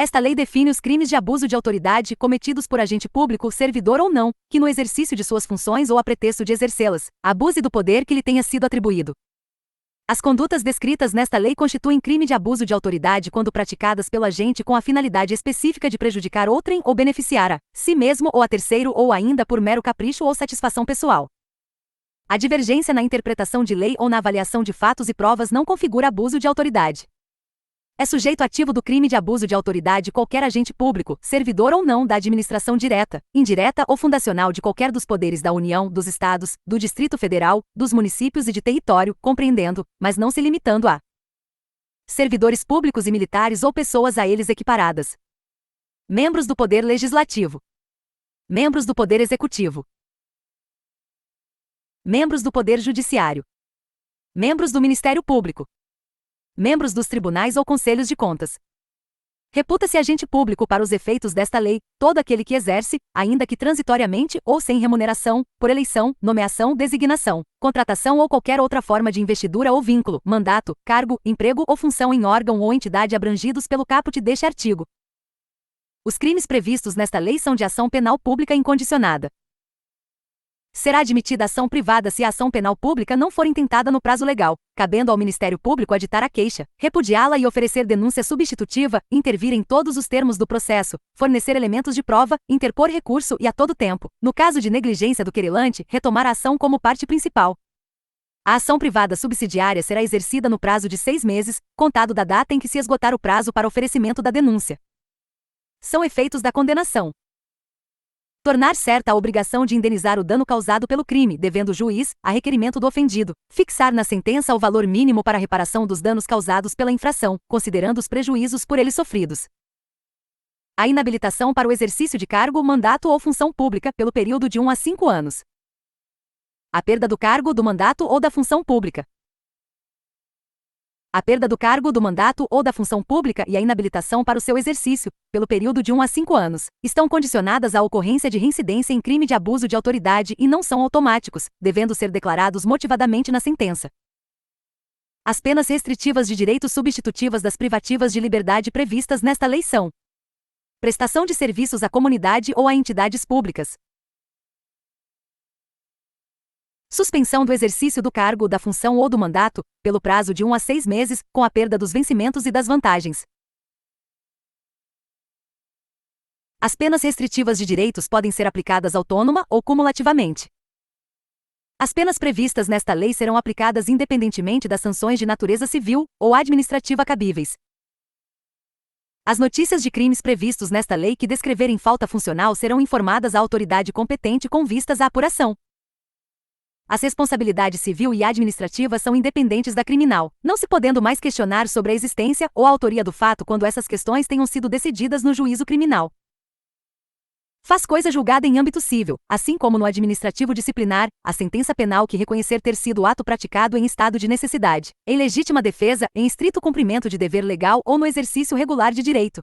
Esta lei define os crimes de abuso de autoridade cometidos por agente público, servidor ou não, que no exercício de suas funções ou a pretexto de exercê-las, abuse do poder que lhe tenha sido atribuído. As condutas descritas nesta lei constituem crime de abuso de autoridade quando praticadas pelo agente com a finalidade específica de prejudicar outrem ou beneficiar a si mesmo ou a terceiro ou ainda por mero capricho ou satisfação pessoal. A divergência na interpretação de lei ou na avaliação de fatos e provas não configura abuso de autoridade. É sujeito ativo do crime de abuso de autoridade qualquer agente público, servidor ou não da administração direta, indireta ou fundacional de qualquer dos poderes da União, dos Estados, do Distrito Federal, dos municípios e de território, compreendendo, mas não se limitando a servidores públicos e militares ou pessoas a eles equiparadas. Membros do Poder Legislativo. Membros do Poder Executivo. Membros do Poder Judiciário. Membros do Ministério Público. Membros dos tribunais ou conselhos de contas. Reputa-se agente público para os efeitos desta lei, todo aquele que exerce, ainda que transitoriamente ou sem remuneração, por eleição, nomeação, designação, contratação ou qualquer outra forma de investidura ou vínculo, mandato, cargo, emprego ou função em órgão ou entidade abrangidos pelo caput deste artigo. Os crimes previstos nesta lei são de ação penal pública incondicionada. Será admitida ação privada se a ação penal pública não for intentada no prazo legal, cabendo ao Ministério Público aditar a queixa, repudiá-la e oferecer denúncia substitutiva, intervir em todos os termos do processo, fornecer elementos de prova, interpor recurso e a todo tempo, no caso de negligência do querelante, retomar a ação como parte principal. A ação privada subsidiária será exercida no prazo de 6 meses, contado da data em que se esgotar o prazo para oferecimento da denúncia. São efeitos da condenação: tornar certa a obrigação de indenizar o dano causado pelo crime, devendo o juiz, a requerimento do ofendido, fixar na sentença o valor mínimo para a reparação dos danos causados pela infração, considerando os prejuízos por ele sofridos. A inabilitação para o exercício de cargo, mandato ou função pública, pelo período de 1 a 5 anos. A perda do cargo, do mandato ou da função pública. A perda do cargo, do mandato ou da função pública e a inabilitação para o seu exercício, pelo período de 1 a 5 anos, estão condicionadas à ocorrência de reincidência em crime de abuso de autoridade e não são automáticos, devendo ser declarados motivadamente na sentença. As penas restritivas de direitos substitutivas das privativas de liberdade previstas nesta lei são: prestação de serviços à comunidade ou a entidades públicas, suspensão do exercício do cargo, da função ou do mandato, pelo prazo de 1 a 6 meses, com a perda dos vencimentos e das vantagens. As penas restritivas de direitos podem ser aplicadas autônoma ou cumulativamente. As penas previstas nesta lei serão aplicadas independentemente das sanções de natureza civil ou administrativa cabíveis. As notícias de crimes previstos nesta lei que descreverem falta funcional serão informadas à autoridade competente com vistas à apuração. As responsabilidades civil e administrativa são independentes da criminal, não se podendo mais questionar sobre a existência ou a autoria do fato quando essas questões tenham sido decididas no juízo criminal. Faz coisa julgada em âmbito civil, assim como no administrativo disciplinar, a sentença penal que reconhecer ter sido ato praticado em estado de necessidade, em legítima defesa, em estrito cumprimento de dever legal ou no exercício regular de direito.